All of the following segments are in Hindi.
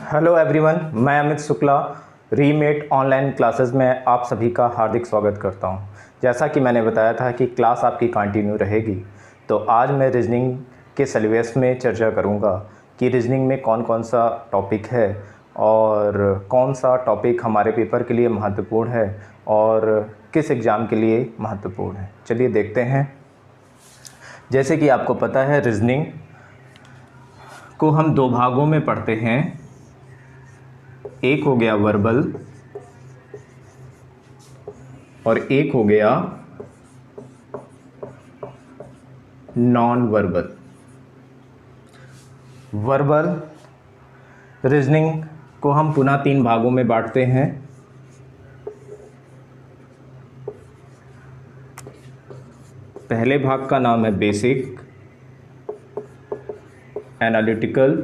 हेलो एवरीवन, मैं अमित शुक्ला रीमेट ऑनलाइन क्लासेस में आप सभी का हार्दिक स्वागत करता हूं। जैसा कि मैंने बताया था कि क्लास आपकी कंटिन्यू रहेगी, तो आज मैं रीजनिंग के सिलेबस में चर्चा करूंगा कि रीजनिंग में कौन कौन सा टॉपिक है और कौन सा टॉपिक हमारे पेपर के लिए महत्वपूर्ण है और किस एग्ज़ाम के लिए महत्वपूर्ण है। चलिए देखते हैं। जैसे कि आपको पता है, रीजनिंग को हम दो भागों में पढ़ते हैं। एक हो गया वर्बल और एक हो गया नॉन वर्बल। वर्बल रीजनिंग को हम पुनः तीन भागों में बांटते हैं। पहले भाग का नाम है बेसिक, एनालिटिकल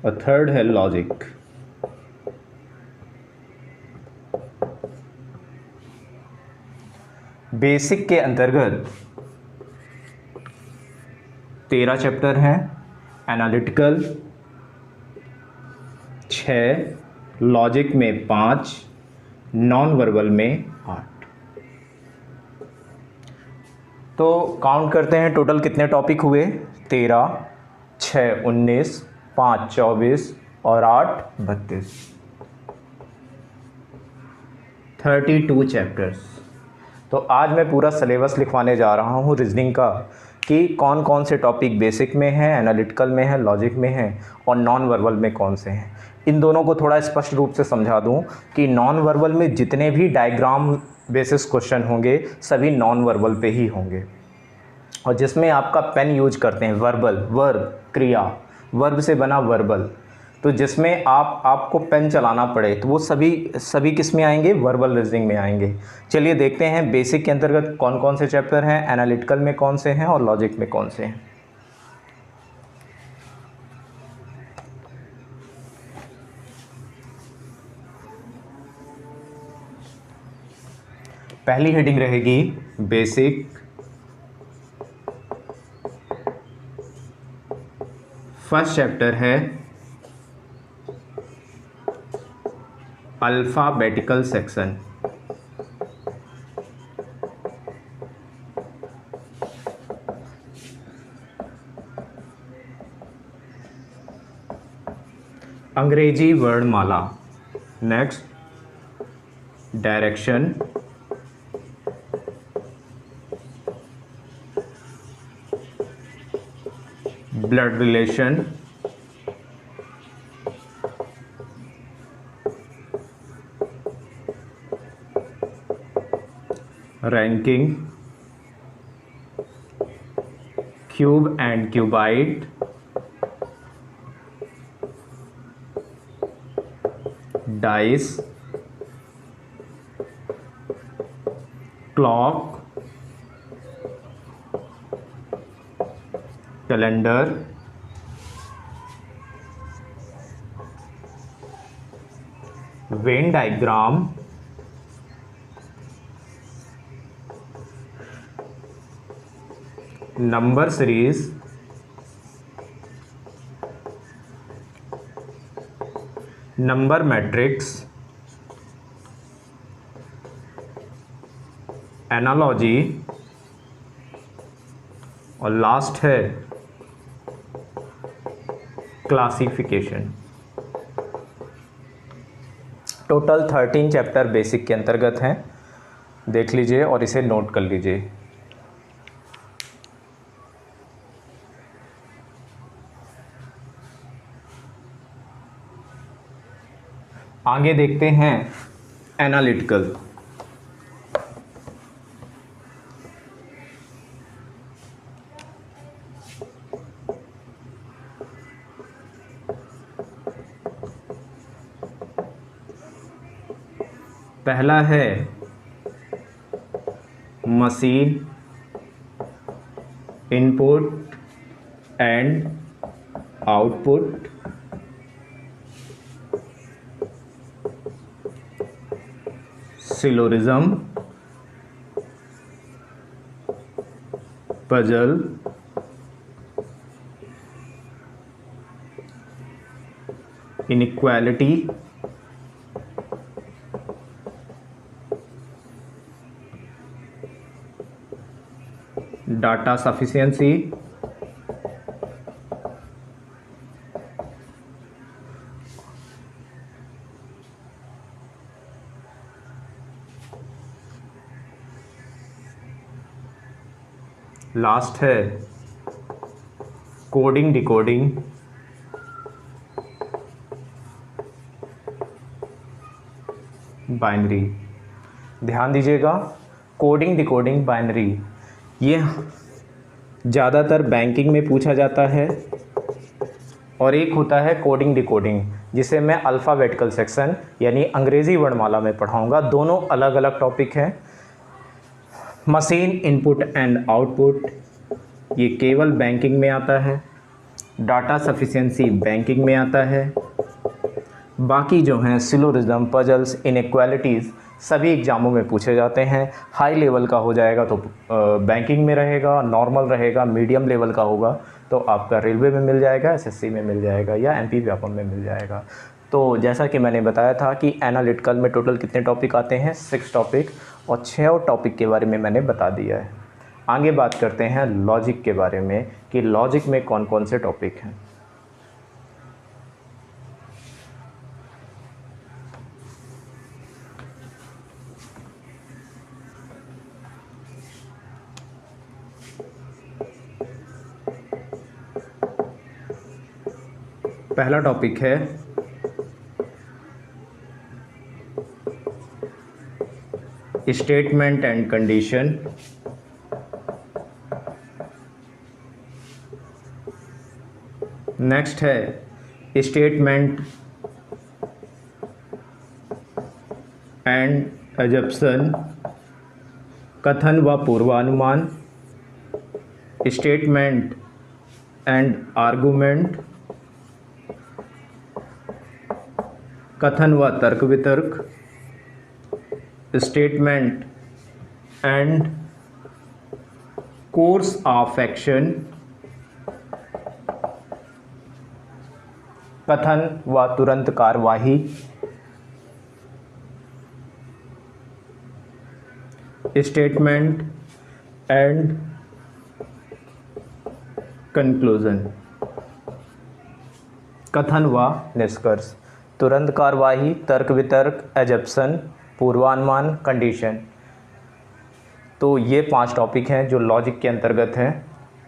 और थर्ड है लॉजिक। बेसिक के अंतर्गत 13 चैप्टर हैं, एनालिटिकल 6, लॉजिक में 5, नॉन वर्बल में 8। तो काउंट करते हैं टोटल कितने टॉपिक हुए। 13, 6 19, 5 24 और 8 32, 32 चैप्टर्स। तो आज मैं पूरा सिलेबस लिखवाने जा रहा हूँ रीजनिंग का कि कौन कौन से टॉपिक बेसिक में हैं, एनालिटिकल में हैं, लॉजिक में हैं और नॉन वर्बल में कौन से हैं। इन दोनों को थोड़ा स्पष्ट रूप से समझा दूं कि नॉन वर्बल में जितने भी डायग्राम बेसिस क्वेश्चन होंगे सभी नॉन वर्बल पे ही होंगे, और जिसमें आपका पेन यूज करते हैं वर्बल, वर्ब क्रिया, वर्ब से बना वर्बल, तो जिसमें आपको पेन चलाना पड़े तो वो सभी किस में आएंगे, वर्बल रीजनिंग में आएंगे। चलिए देखते हैं बेसिक के अंतर्गत कौन कौन से चैप्टर हैं, एनालिटिकल में कौन से हैं और लॉजिक में कौन से हैं। पहली हेडिंग रहेगी बेसिक। फर्स्ट चैप्टर है अल्फ़ाबेटिकल सेक्शन। अंग्रेजी वर्णमाला। Next direction, blood relation, ranking, cube and cuboid, dice, clock, calendar, Venn diagram, number series, number matrix, analogy और लास्ट है क्लासिफिकेशन। टोटल 13 चैप्टर बेसिक के अंतर्गत हैं। देख लीजिए और इसे नोट कर लीजिए। आगे देखते हैं एनालिटिकल। पहला है machine, input and output, syllogism, puzzle, inequality, data sufficiency, last है कोडिंग डिकोडिंग, बाइनरी। ध्यान दीजिएगा, कोडिंग डिकोडिंग बाइनरी ये ज़्यादातर बैंकिंग में पूछा जाता है, और एक होता है कोडिंग डिकोडिंग जिसे मैं अल्फ़ाबेटिकल सेक्शन यानी अंग्रेज़ी वर्णमाला में पढ़ाऊँगा। दोनों अलग अलग टॉपिक हैं। मशीन इनपुट एंड आउटपुट ये केवल बैंकिंग में आता है, डाटा सफिशिएंसी बैंकिंग में आता है, बाकी जो हैं सिलोरिज्म, पजल्स, इनइक्वालिटीज़ सभी एग्ज़ामों में पूछे जाते हैं। हाई लेवल का हो जाएगा तो बैंकिंग में रहेगा, नॉर्मल रहेगा, मीडियम लेवल का होगा तो आपका रेलवे में मिल जाएगा, एसएससी में मिल जाएगा या एमपी व्यापम में मिल जाएगा। तो जैसा कि मैंने बताया था कि एनालिटिकल में टोटल कितने टॉपिक आते हैं, 6 टॉपिक, और 6 टॉपिक के बारे में मैंने बता दिया है। आगे बात करते हैं लॉजिक के बारे में कि लॉजिक में कौन कौन से टॉपिक हैं। पहला टॉपिक है स्टेटमेंट एंड कंडीशन, नेक्स्ट है स्टेटमेंट एंड अजम्पशन, कथन व पूर्वानुमान, स्टेटमेंट एंड आर्गुमेंट, कथन व तर्क वितर्क, statement and course of action, कथन व तुरंत कार्यवाही, स्टेटमेंट एंड कंक्लूजन, कथन व निष्कर्ष, तुरंत कार्यवाही, तर्क वितर्क, एजप्शन, पूर्वानुमान, कंडीशन। तो ये 5 टॉपिक हैं जो लॉजिक के अंतर्गत हैं।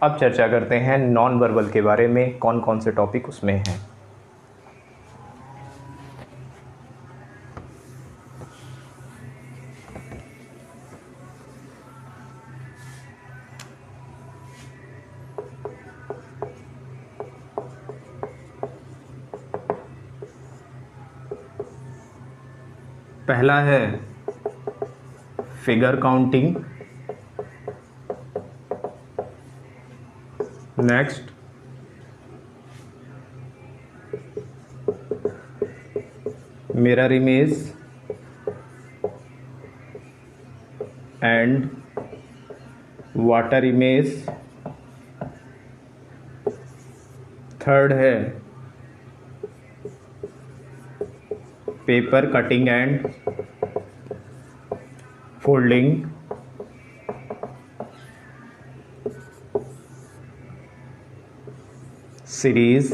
अब चर्चा करते हैं नॉन वर्बल के बारे में, कौन कौन से टॉपिक उसमें हैं। पहला है figure counting, next mirror image and water image, third है paper cutting and folding, series,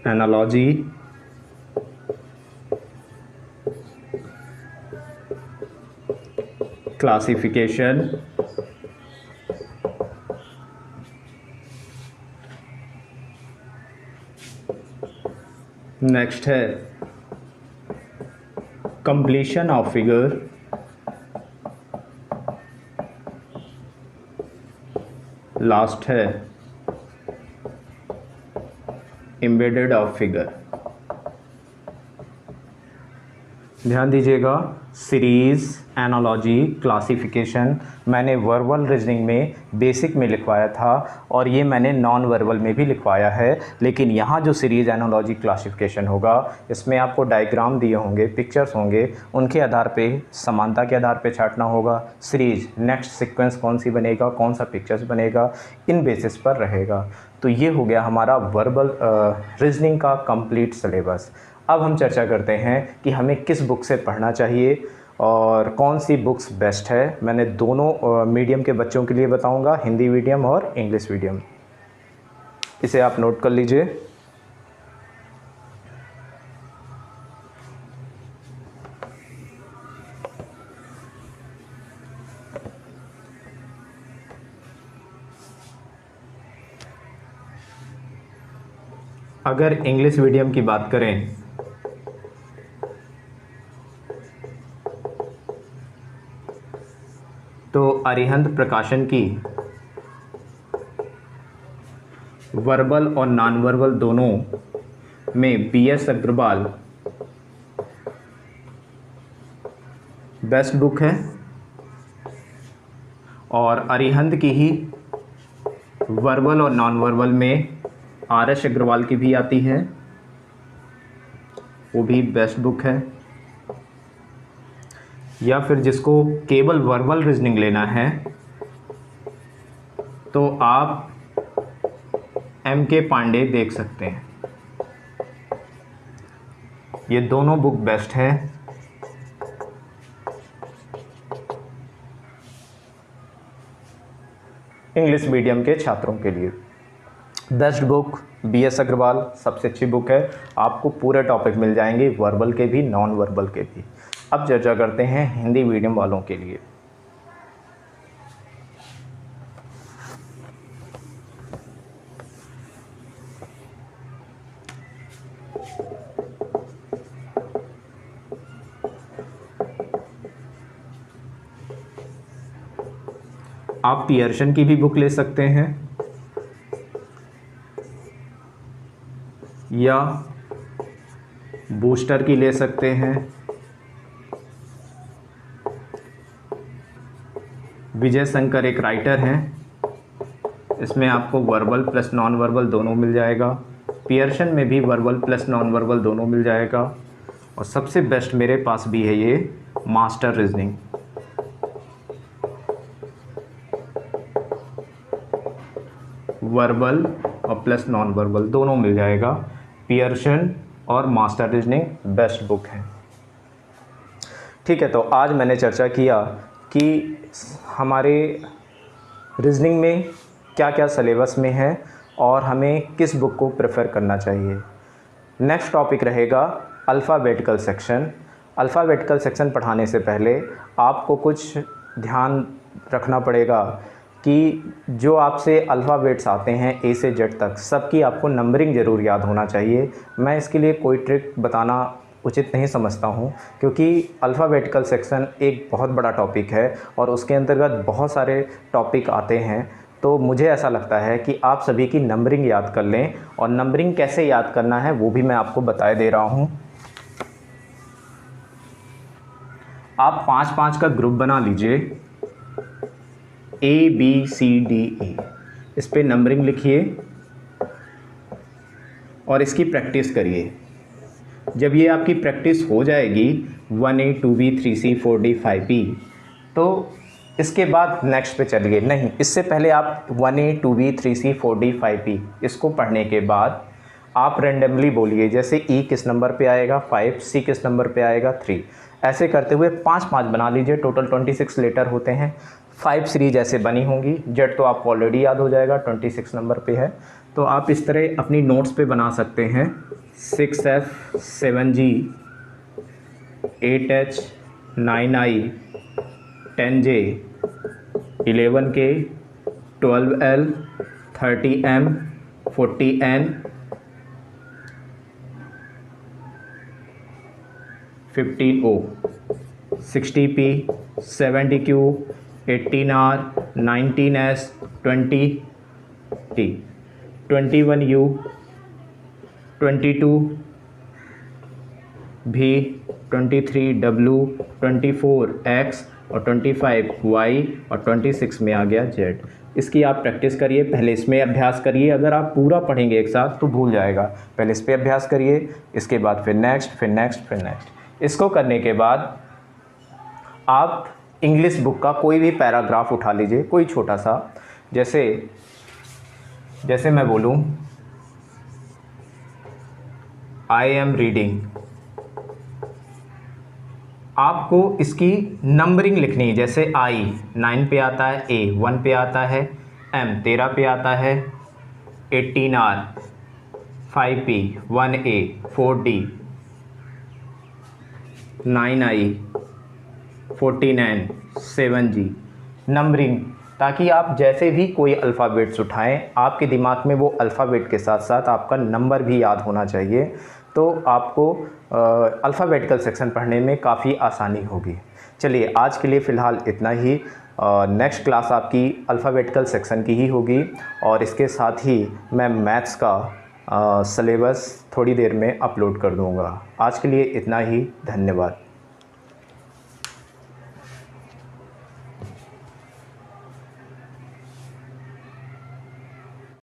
analogy, classification, next है कंप्लीशन ऑफ फिगर, लास्ट है एम्बेडेड ऑफ फिगर। ध्यान दीजिएगा, सीरीज़, एनालॉजी, क्लासिफिकेशन मैंने वर्बल रीजनिंग में बेसिक में लिखवाया था और ये मैंने नॉन वर्बल में भी लिखवाया है। लेकिन यहाँ जो सीरीज़, एनालॉजी, क्लासिफिकेशन होगा, इसमें आपको डायग्राम दिए होंगे, पिक्चर्स होंगे, उनके आधार पे, समानता के आधार पे छांटना होगा। सीरीज़, नेक्स्ट सीक्वेंस कौन सी बनेगा, कौन सा पिक्चर्स बनेगा, इन बेसिस पर रहेगा। तो ये हो गया हमारा वर्बल रीजनिंग का कंप्लीट सिलेबस। अब हम चर्चा करते हैं कि हमें किस बुक से पढ़ना चाहिए और कौन सी बुक्स बेस्ट है। मैंने दोनों मीडियम के बच्चों के लिए बताऊंगा, हिंदी मीडियम और इंग्लिश मीडियम। इसे आप नोट कर लीजिए। अगर इंग्लिश मीडियम की बात करें तो अरिहंत प्रकाशन की वर्बल और नॉन वर्बल दोनों में BS अग्रवाल बेस्ट बुक है और अरिहंत की ही वर्बल और नॉन वर्बल में RS अग्रवाल की भी आती है, वो भी बेस्ट बुक है। या फिर जिसको केवल वर्बल रीजनिंग लेना है तो आप MK पांडे देख सकते हैं। ये दोनों बुक बेस्ट है। इंग्लिश मीडियम के छात्रों के लिए बेस्ट बुक BS अग्रवाल सबसे अच्छी बुक है। आपको पूरे टॉपिक मिल जाएंगे, वर्बल के भी, नॉन वर्बल के भी। अब चर्चा करते हैं हिंदी मीडियम वालों के लिए। आप पियर्सन की भी बुक ले सकते हैं या बूस्टर की ले सकते हैं। विजय शंकर एक राइटर हैं, इसमें आपको वर्बल प्लस नॉन वर्बल दोनों मिल जाएगा। पियर्सन में भी वर्बल प्लस नॉन वर्बल दोनों मिल जाएगा। और सबसे बेस्ट मेरे पास भी है ये मास्टर रीजनिंग। वर्बल और प्लस नॉन वर्बल दोनों मिल जाएगा। पियर्सन और मास्टर रीजनिंग बेस्ट बुक है। ठीक है, तो आज मैंने चर्चा किया कि हमारे रीजनिंग में क्या क्या सिलेबस में है और हमें किस बुक को प्रेफर करना चाहिए। नेक्स्ट टॉपिक रहेगा अल्फ़ाबेटिकल सेक्शन। अल्फ़ाबेटिकल सेक्शन पढ़ाने से पहले आपको कुछ ध्यान रखना पड़ेगा कि जो आपसे अल्फ़ाबेट्स आते हैं A से Z तक, सबकी आपको नंबरिंग ज़रूर याद होना चाहिए। मैं इसके लिए कोई ट्रिक बताना उचित नहीं समझता हूँ, क्योंकि अल्फ़ाबेटिकल सेक्शन एक बहुत बड़ा टॉपिक है और उसके अंतर्गत बहुत सारे टॉपिक आते हैं। तो मुझे ऐसा लगता है कि आप सभी की नंबरिंग याद कर लें, और नंबरिंग कैसे याद करना है वो भी मैं आपको बता दे रहा हूँ। आप 5-5 का ग्रुप बना लीजिए, ABCDE, इस पे नंबरिंग लिखिए और इसकी प्रैक्टिस करिए। जब ये आपकी प्रैक्टिस हो जाएगी 1A 2B 3C 4D 5B, तो इसके बाद नेक्स्ट पे चलिए। नहीं, इससे पहले आप 1A 2B 3C 4D 5B इसको पढ़ने के बाद आप रेंडमली बोलिए, जैसे E किस नंबर पे आएगा 5, C किस नंबर पे आएगा 3, ऐसे करते हुए 5-5 बना लीजिए। टोटल 26 लेटर होते हैं। 5 सीरीज ऐसे बनी होंगी। जेड तो आपको ऑलरेडी याद हो जाएगा, 26 नंबर पे है। तो आप इस तरह अपनी नोट्स पे बना सकते हैं। 6F 7G 8H 9I 10J 11K 12L 30M 40N 15O 60P 70Q 18R 19S 20T 21U 22 V 23W, 24X और 25Y और 26 में आ गया Z। इसकी आप प्रैक्टिस करिए, पहले इसमें अभ्यास करिए। अगर आप पूरा पढ़ेंगे एक साथ तो भूल जाएगा। पहले इस पे अभ्यास करिए, इसके बाद फिर नेक्स्ट, फिर नेक्स्ट, फिर नेक्स्ट। इसको करने के बाद आप इंग्लिश बुक का कोई भी पैराग्राफ उठा लीजिए, कोई छोटा सा। जैसे मैं बोलूँ आई एम रीडिंग, आपको इसकी नंबरिंग लिखनी है। जैसे आई 9 पे आता है, ए 1 पे आता है, एम 13 पे आता है, 18R 5P 1A 4D 9I 49 7G numbering, ताकि आप जैसे भी कोई अल्फ़ाबेट्स उठाएं आपके दिमाग में वो अल्फ़ाबेट के साथ साथ आपका नंबर भी याद होना चाहिए। तो आपको अल्फ़ाबेटिकल सेक्शन पढ़ने में काफ़ी आसानी होगी। चलिए आज के लिए फ़िलहाल इतना ही। नेक्स्ट क्लास आपकी अल्फ़ाबेटिकल सेक्शन की ही होगी और इसके साथ ही मैं मैथ्स का सिलेबस थोड़ी देर में अपलोड कर दूंगा। आज के लिए इतना ही, धन्यवाद।